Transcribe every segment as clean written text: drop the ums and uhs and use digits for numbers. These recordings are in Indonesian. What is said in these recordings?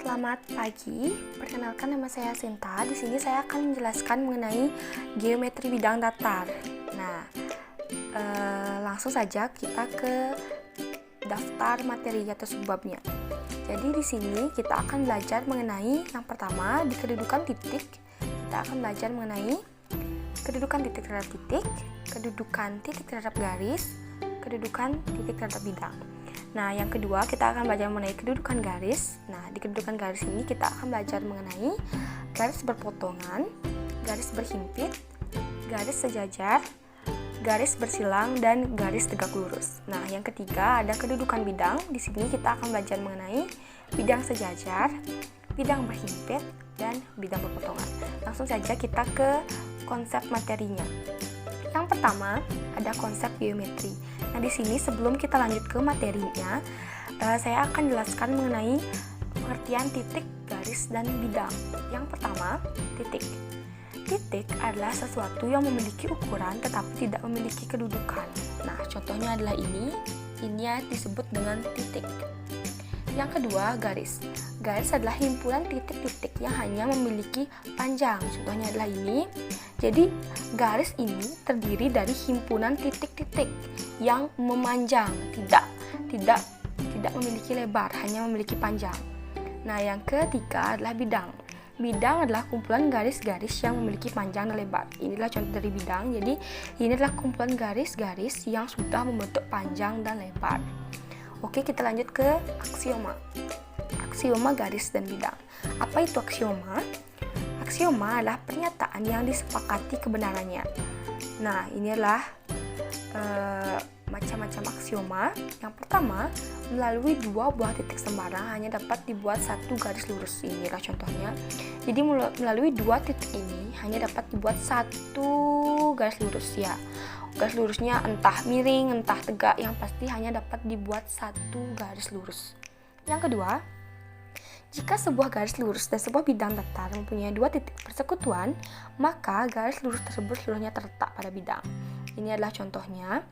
Selamat pagi, perkenalkan nama saya Sinta. Di sini saya akan menjelaskan mengenai geometri bidang datar. Nah, langsung saja kita ke daftar materi atau subbabnya. Jadi di sini kita akan belajar mengenai yang pertama di kedudukan titik. Kita akan belajar mengenai kedudukan titik terhadap titik, kedudukan titik terhadap garis, kedudukan titik terhadap bidang. Nah, yang kedua kita akan belajar mengenai kedudukan garis. Nah, di kedudukan garis ini kita akan belajar mengenai garis berpotongan, garis berhimpit, garis sejajar, garis bersilang, dan garis tegak lurus. Nah, yang ketiga ada kedudukan bidang. Di sini kita akan belajar mengenai bidang sejajar, bidang berhimpit, dan bidang berpotongan. Langsung saja kita ke konsep materinya. Yang pertama ada konsep geometri. Nah, di sini sebelum kita lanjut ke materinya, saya akan jelaskan mengenai pengertian titik, garis, dan bidang. Yang pertama, titik. Titik adalah sesuatu yang memiliki ukuran tetapi tidak memiliki kedudukan. Nah, contohnya adalah ini disebut dengan titik. Yang kedua, garis. Garis adalah himpunan titik-titik yang hanya memiliki panjang. Contohnya adalah ini. Jadi, garis ini terdiri dari himpunan titik-titik yang memanjang, tidak memiliki lebar, hanya memiliki panjang. Nah, yang ketiga adalah bidang. Bidang adalah kumpulan garis-garis yang memiliki panjang dan lebar. Inilah contoh dari bidang. Jadi, ini adalah kumpulan garis-garis yang sudah membentuk panjang dan lebar. Oke, kita lanjut ke aksioma. Aksioma garis dan bidang. Apa itu aksioma? Aksioma adalah pernyataan yang disepakati kebenarannya. Nah, ini adalah macam-macam aksioma. Yang pertama, melalui dua buah titik sembarang hanya dapat dibuat satu garis lurus. Inilah contohnya. Jadi melalui dua titik ini hanya dapat dibuat satu garis lurus ya. Garis lurusnya entah miring, entah tegak, yang pasti hanya dapat dibuat satu garis lurus. Yang kedua, jika sebuah garis lurus dan sebuah bidang datar mempunyai dua titik persekutuan, maka garis lurus tersebut seluruhnya terletak pada bidang. Ini adalah contohnya.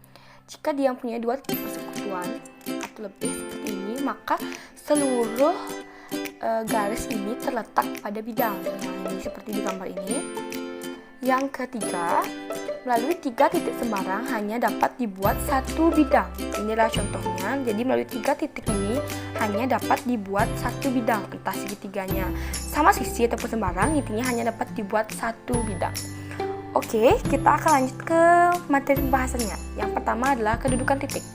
Jika dia mempunyai dua titik persekutuan atau lebih seperti ini, maka seluruh garis ini terletak pada bidang. Nah, ini seperti di gambar ini. Yang ketiga, melalui tiga titik sembarang hanya dapat dibuat satu bidang. Inilah contohnya. Jadi melalui tiga titik ini hanya dapat dibuat satu bidang, entah segitiganya sama sisi ataupun sembarang, intinya hanya dapat dibuat satu bidang. Oke, kita akan lanjut ke materi pembahasannya. Yang pertama adalah kedudukan titik.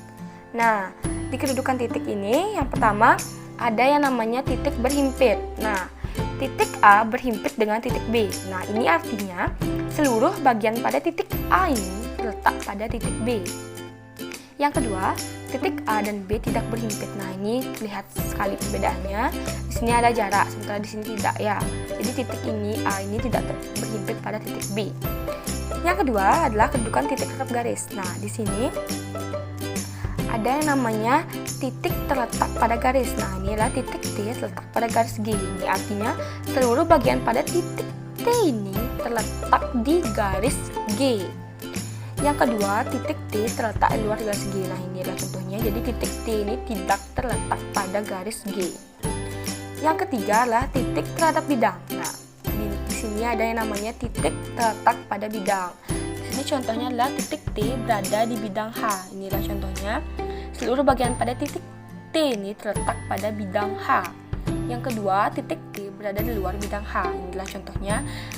Nah, di kedudukan titik ini yang pertama ada yang namanya titik berhimpit. Nah, titik A berhimpit dengan titik B. Nah, ini artinya seluruh bagian pada titik A ini terletak pada titik B. Yang kedua, titik A dan B tidak berhimpit. Nah, ini terlihat sekali perbedaannya. Di sini ada jarak, sementara di sini tidak ya. Jadi titik ini A ini tidak berhimpit pada titik B. Yang kedua adalah kedudukan titik terhadap garis. Nah, di sini ada yang namanya titik terletak pada garis. Nah, ini adalah titik T terletak pada garis G. Ini artinya seluruh bagian pada titik T ini terletak di garis G. Yang kedua, titik T terletak di luar garis G. Nah, ini adalah contohnya. Jadi titik T ini tidak terletak pada garis G. Yang ketiga adalah titik terhadap bidang. Nah, di sini ada yang namanya titik terletak pada bidang. Di sini contohnya adalah titik T berada di bidang H. Inilah contohnya. Seluruh bagian pada titik T ini terletak pada bidang H. Yang kedua, titik T berada di luar bidang H. Inilah contohnya.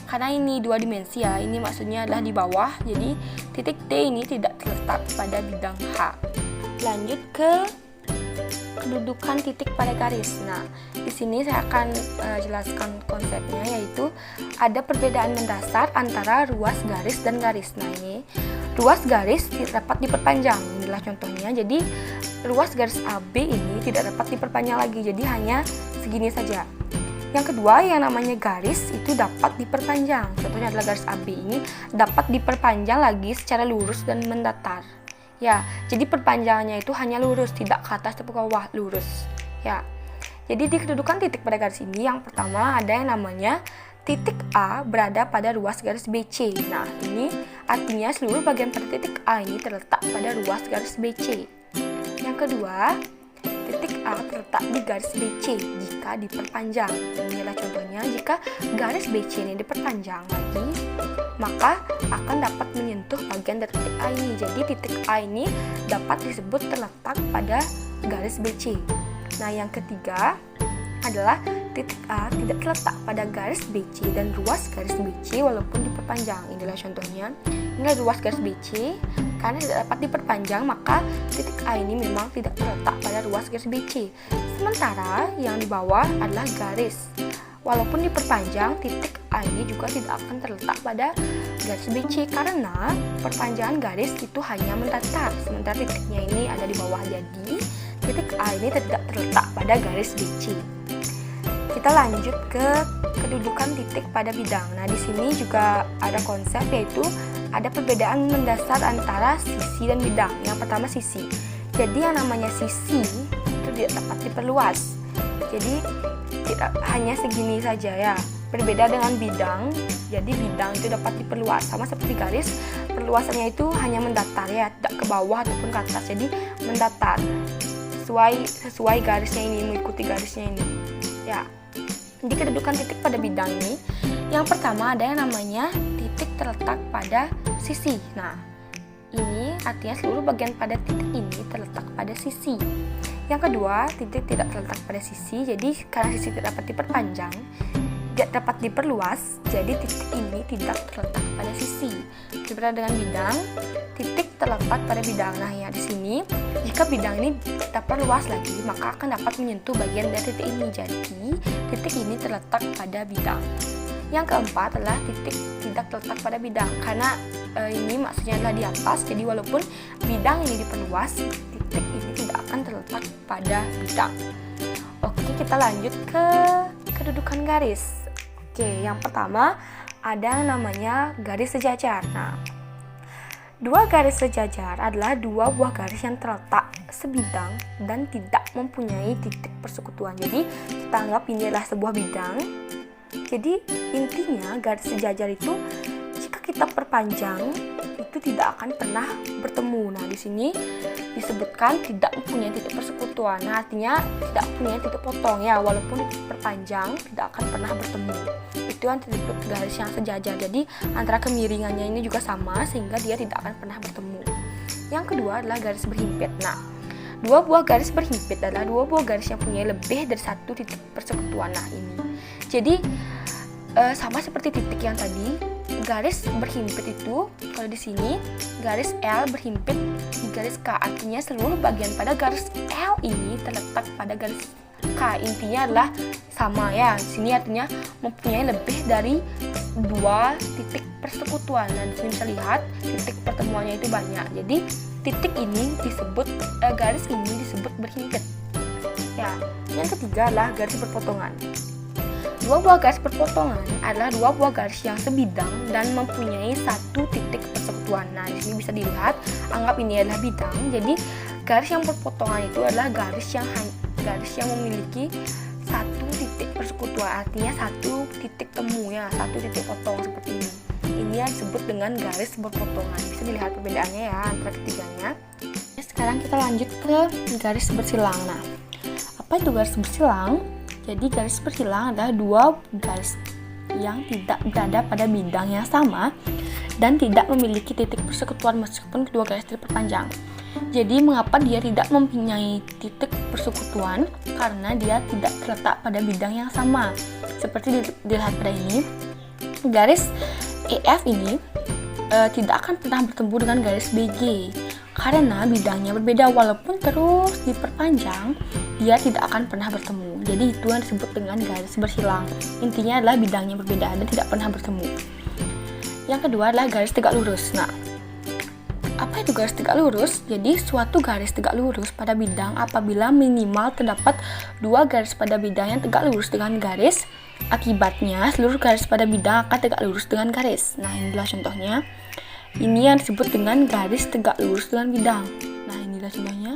Karena ini dua dimensi ya, ini maksudnya adalah di bawah. Jadi titik T ini tidak terletak pada bidang H. Lanjut ke kedudukan titik pada garis. Nah, di sini saya akan jelaskan konsepnya, yaitu ada perbedaan mendasar antara ruas garis dan garis. Nah, ini ruas garis dapat diperpanjang. Inilah contohnya. Jadi ruas garis AB ini tidak dapat diperpanjang lagi. Jadi hanya segini saja. Yang kedua, yang namanya garis itu dapat diperpanjang. Contohnya adalah garis AB ini dapat diperpanjang lagi secara lurus dan mendatar. Ya, jadi perpanjangannya itu hanya lurus, tidak ke atas atau ke bawah, lurus. Ya. Jadi di kedudukan titik pada garis ini yang pertama ada yang namanya titik A berada pada ruas garis BC. Nah, ini artinya seluruh bagian pada titik A ini terletak pada ruas garis BC. Yang kedua, titik A terletak di garis BC jika diperpanjang. Inilah contohnya, jika garis BC ini diperpanjang lagi, maka akan dapat menyentuh bagian dari titik A ini. Jadi titik A ini dapat disebut terletak pada garis BC. Nah, yang ketiga adalah titik A tidak terletak pada garis BC dan ruas garis BC walaupun diperpanjang. Inilah contohnya. Inilah ruas garis BC. Karena tidak dapat diperpanjang, maka titik A ini memang tidak terletak pada ruas garis BC. Sementara yang di bawah adalah garis. Walaupun diperpanjang, titik A ini juga tidak akan terletak pada garis BC karena perpanjangan garis itu hanya mendatar. Sementara titiknya ini ada di bawah, jadi titik A ini tidak terletak pada garis BC. Kita lanjut ke kedudukan titik pada bidang. Nah, di sini juga ada konsep, yaitu ada perbedaan mendasar antara sisi dan bidang. Yang pertama, sisi. Jadi yang namanya sisi itu tidak dapat diperluas. Jadi tidak hanya segini saja ya. Berbeda dengan bidang. Jadi bidang itu dapat diperluas. Sama seperti garis, perluasannya itu hanya mendatar ya, tidak ke bawah ataupun ke atas. Jadi mendatar. Sesuai garisnya ini, mengikuti garisnya ini. Ya. Jadi kedudukan titik pada bidang ini, yang pertama ada yang namanya titik terletak pada sisi. Nah, ini artinya seluruh bagian pada titik ini terletak pada sisi. Yang kedua, titik tidak terletak pada sisi. Jadi karena sisi tidak dapat diperpanjang, tidak dapat diperluas, jadi titik ini tidak terletak pada sisi. Berbeda dengan bidang, titik terletak pada bidang. Nah, ya di sini, jika bidang ini dapat luas lagi, maka akan dapat menyentuh bagian dari titik ini. Jadi, titik ini terletak pada bidang. Yang keempat adalah titik tidak terletak pada bidang. Karena ini maksudnya adalah di atas, jadi walaupun bidang ini diperluas, titik ini tidak akan terletak pada bidang. Oke, kita lanjut ke kedudukan garis. Oke, yang pertama ada yang namanya garis sejajar. Nah, dua garis sejajar adalah dua buah garis yang terletak sebidang dan tidak mempunyai titik persekutuan. Jadi kita anggap ini adalah sebuah bidang. Jadi intinya garis sejajar itu jika kita perpanjang itu tidak akan pernah bertemu. Nah, di sini disebutkan tidak mempunyai titik persekutuan. Nah, artinya tidak mempunyai titik potong ya, walaupun diperpanjang tidak akan pernah bertemu. Itu yang disebut garis yang sejajar. Jadi antara kemiringannya ini juga sama sehingga dia tidak akan pernah bertemu. Yang kedua adalah garis berhimpit. Nah, dua buah garis berhimpit adalah dua buah garis yang punya lebih dari satu titik persekutuan. Nah, ini. Jadi sama seperti titik yang tadi, garis berhimpit itu kalau di sini garis L berhimpit di garis K, artinya seluruh bagian pada garis L ini terletak pada garis K. Intinya adalah sama ya. Di sini artinya mempunyai lebih dari dua titik persekutuan. Dan di sini bisa lihat titik pertemuannya itu banyak. Jadi titik ini disebut garis ini disebut berhimpit. Ya. Yang ketiga adalah garis berpotongan. Dua buah garis berpotongan adalah dua buah garis yang sebidang dan mempunyai satu titik persekutuan. Nah, di sini bisa dilihat, anggap ini adalah bidang. Jadi, garis yang berpotongan itu adalah garis yang memiliki satu titik persekutuan, artinya satu titik temu ya, satu titik potong seperti ini. Ini yang disebut dengan garis berpotongan. Bisa dilihat perbedaannya ya antara ketiganya. Sekarang kita lanjut ke garis bersilang. Nah, apa itu garis bersilang? Jadi garis bersilang adalah dua garis yang tidak berada pada bidang yang sama dan tidak memiliki titik persekutuan meskipun kedua garis diperpanjang. Jadi mengapa dia tidak mempunyai titik persekutuan? Karena dia tidak terletak pada bidang yang sama. Seperti dilihat pada ini, garis EF ini tidak akan pernah bertemu dengan garis BG. Karena bidangnya berbeda, walaupun terus diperpanjang, dia tidak akan pernah bertemu. Jadi itu yang disebut dengan garis bersilang. Intinya adalah bidangnya berbeda dan tidak pernah bertemu. Yang kedua adalah garis tegak lurus. Nah, apa itu garis tegak lurus? Jadi suatu garis tegak lurus pada bidang apabila minimal terdapat dua garis pada bidang yang tegak lurus dengan garis. Akibatnya seluruh garis pada bidang akan tegak lurus dengan garis. Nah, inilah contohnya. Ini yang disebut dengan garis tegak lurus dengan bidang. Nah, inilah contohnya.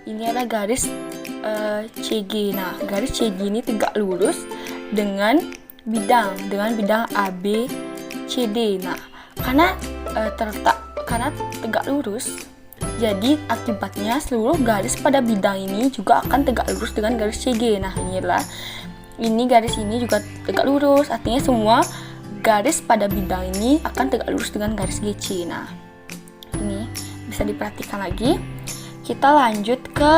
Ini adalah garis CG. Nah, garis CG ini tegak lurus dengan bidang AB CD. Nah, karena tegak lurus Jadi akibatnya seluruh garis pada bidang ini juga akan tegak lurus dengan garis CG. Nah, ini garis ini juga tegak lurus, artinya semua garis pada bidang ini akan tegak lurus dengan garis GC. Nah, ini bisa diperhatikan lagi. Kita lanjut ke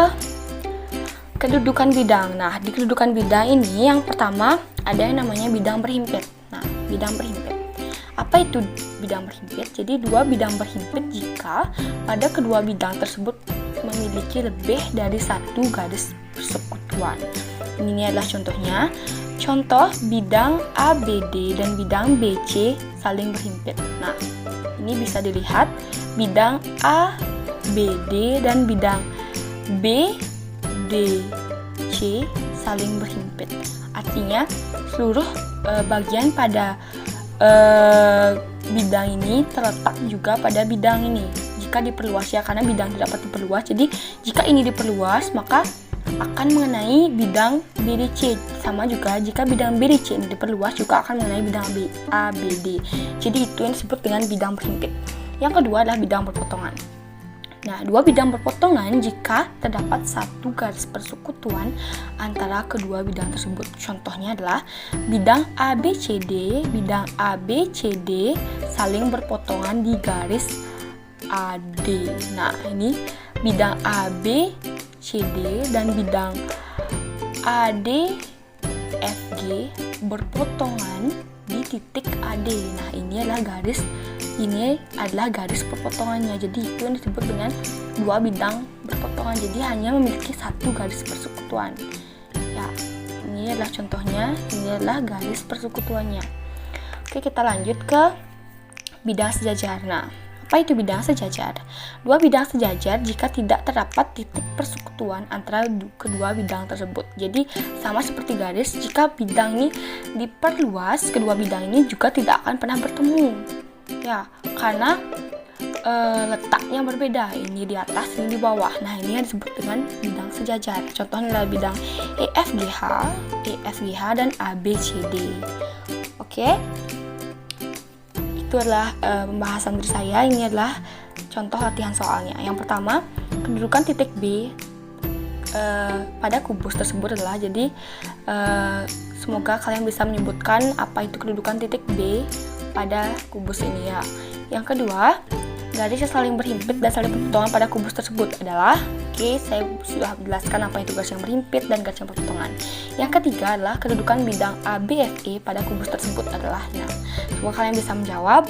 kedudukan bidang. Nah, di kedudukan bidang ini yang pertama ada yang namanya bidang berhimpit. Nah, bidang berhimpit. Apa itu bidang berhimpit? Jadi dua bidang berhimpit jika pada kedua bidang tersebut memiliki lebih dari satu garis persekutuan. Ini adalah contohnya. Contoh bidang ABD dan bidang BC saling berhimpit. Nah, ini bisa dilihat bidang ABD dan bidang BDC saling berhimpit. Artinya seluruh bagian pada bidang ini terletak juga pada bidang ini. Jika diperluas ya, karena bidang tidak dapat diperluas. Jadi jika ini diperluas maka akan mengenai bidang BDC. Sama juga jika bidang BDC ini diperluas juga akan mengenai bidang ABD. Jadi itu yang disebut dengan bidang berhimpit. Yang kedua adalah bidang berpotongan. Nah, dua bidang berpotongan jika terdapat satu garis persekutuan antara kedua bidang tersebut. Contohnya adalah bidang ABCD, bidang ABCD saling berpotongan di garis AD. Nah, ini bidang ABCD dan bidang ADFG berpotongan di titik AD. Nah, ini adalah garis perpotongannya. Jadi itu yang disebut dengan dua bidang berpotongan. Jadi hanya memiliki satu garis persekutuan. Ya, ini adalah contohnya. Ini adalah garis persekutuannya. Oke, kita lanjut ke bidang sejajar. Nah, apa itu bidang sejajar? Dua bidang sejajar jika tidak terdapat titik persekutuan antara kedua bidang tersebut. Jadi sama seperti garis, jika bidang ini diperluas, kedua bidang ini juga tidak akan pernah bertemu. Ya, karena letaknya berbeda. Ini di atas, ini di bawah. Nah, ini yang disebut dengan bidang sejajar. Contohnya adalah bidang EFGH dan ABCD. Oke. Itu adalah pembahasan dari saya. Ini adalah contoh latihan soalnya. Yang pertama, kedudukan titik B pada kubus tersebut adalah, jadi semoga kalian bisa menyebutkan apa itu kedudukan titik B pada kubus ini ya. Yang kedua, garis yang saling berhimpit dan saling berpotongan pada kubus tersebut adalah, saya sudah jelaskan apa itu garis yang berhimpit dan garis yang berpotongan. Yang ketiga adalah kedudukan bidang ABFE pada kubus tersebut adalah. Nah, semoga kalian bisa menjawab.